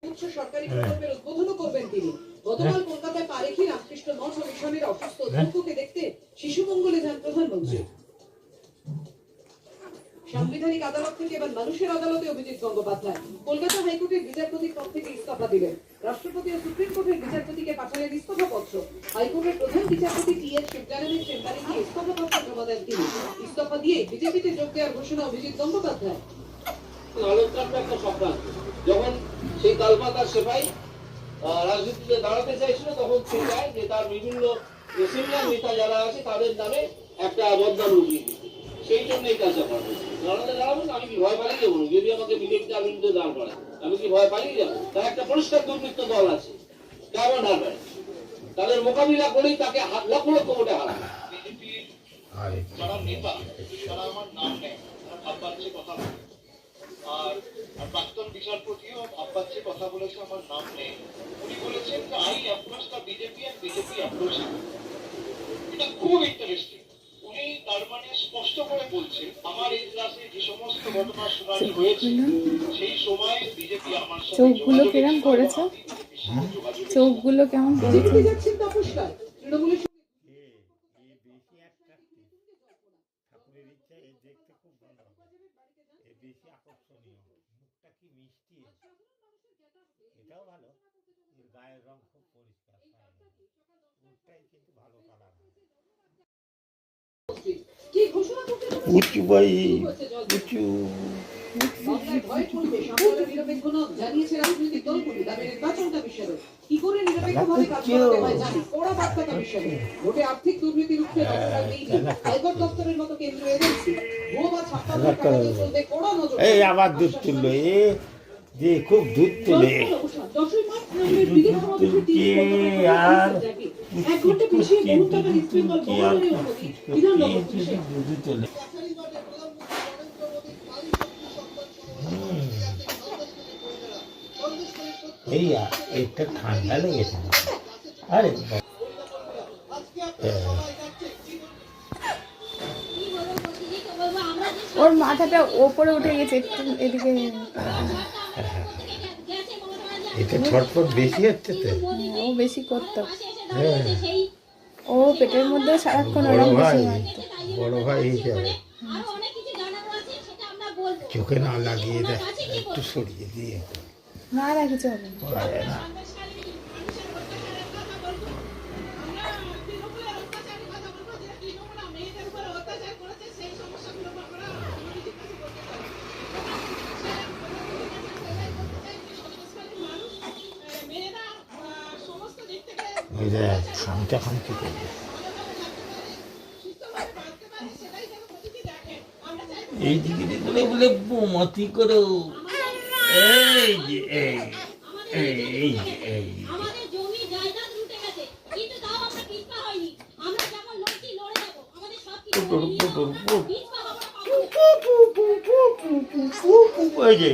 উচ্চ সরকারি প্রকল্পের উদ্বোধনও করবেন তিনি। গতকাল কলকাতায় পারেখি রামকৃষ্ণ মঠ মিশনের অসুস্থ অধ্যক্ষকে দেখতে শিশু মঙ্গলে যান প্রধানমন্ত্রী। সাংবিধানিক আদালত থেকে এবার মানুষের আদালতে অভিজিৎ গঙ্গোপাধ্যায় কলকাতা হাইকোর্টের বিচারপতির পদ থেকে ইস্তফা দিলেন। রাষ্ট্রপতি ও সুপ্রিম কোর্টের বিচারপতিকে পাঠালেন ইস্তফা পত্র। হাইকোর্টের প্রধান বিচারপতি টি.এস. শিবনারায়ণের চেম্বারে গিয়ে ইস্তফা পত্র জমা দেন তিনি। ইস্তফা দিয়ে বিজেপিতে যোগ দেওয়ার ঘোষণা অভিজিৎ গঙ্গোপাধ্যায়। একটা স্বপ্ন যখন সেই তালপাতার সেপাই রাজনীতিতে দাঁড়াতে চাইছিল তখন সে চায় যে তার বিভিন্ন সিনিয়র নেতা যারা আছে তাদের নামে একটা বদনাম উঠিয়ে দিতে। সেই জন্য এই কাজটা করা হয়েছে। দাঁড়াবেন আমি কি ভয় পালিয়ে যাবো? যদি আমাকে বিজেপিতে বিরুদ্ধে দাঁড় করায় আমি কি ভয় পালিয়ে যাবো? তার একটা পরিষ্কার দুর্বৃত্ত দল আছে, কেমন হারবে? তাদের মোকাবিলা করেই তাকে লক্ষ লক্ষ ভোটে হারাবে। যারা নেতা তারা আমার নাম নেয়, তারা ভাব বাচ্চে কথা বলে। আর প্রাক্তন বিচারপতিও ভাব বাচ্চে কথা বলেছে, আমার নাম নেই। উনি বলেছেন যে I approach the BJP and BJP approach. এটা খুব ইন্টারেস্টিং। উনি তার মানে স্পষ্ট করে বলছেন আমার এই ক্লাসে যে সমস্ত ঘটনা শুনানি হয়েছে সেই সময় বিজেপি আমার সাথে চোখগুলো কেমন করেছে, চোখগুলো কেমন বিজেপি যাচ্ছেন তপস্যায় তৃণমূলের ঠাকুরের ইচ্ছা এ দেখতে খুব ভালো, এ বেশি আকর্ষণীয়, মুখটা কি মিষ্টি, এটাও ভালো, এর গায়ের রং খুব পরিষ্কার, মুখটাই কিন্তু ভালো কালার। কি ঘোষণা করতে উঁচু ভাই উঁচু জানিয়েছে রাজনৈতিক দলগুলি দাবি নির্বাচন কমিশনের কি করে নিরপেক্ষভাবে কাজ করতে হয় জানি কড়া বার্তা কমিশনের। ভোটে আর্থিক দুর্নীতি রুখতে তৎপর নেই হাইকোর্ট দপ্তরের মতো কেন্দ্রীয় এজেন্সি। ভুয়ো বা ছাপ্পান্ন টাকা চলতে কড়া নজর। এই আবার দুধ তুললো, এ যে খুব দুধ তুলে আর এক ঘন্টা পিছিয়ে বহু টাকা নিষ্পৃঙ্খল বহুদলীয় অনুমতি বিধাননগর পুলিশে। দুধ তুলে এই একটা ঠান্ডা লেগেছে। আরে ওর মাথাটা ওপরে উঠে গেছে একটু এদিকে, এটা ছটফট বেশি হচ্ছে তো, ও বেশি করতো, হ্যাঁ ও পেটের মধ্যে সারাক্ষণ বড় ওরকম ভাই, বেশি মারতো। বড় ভাই হিসাবে চোখে না লাগিয়ে দেয়, একটু সরিয়ে দিয়ে না না কিছু হবে না। পারে না। ওই যে খামচা খামচি করবে, এই দিকে বলে বলে বোমাতি করো, এই যে এই এই এই আমাদের জমি জায়গা লুটে গেছে, কিন্তু তাও আমরা পিছপা হইনি। আমরা যেমন লড়ছি লড়ে যাব, আমাদের সব কিছু পিছপা হবো না। এই যে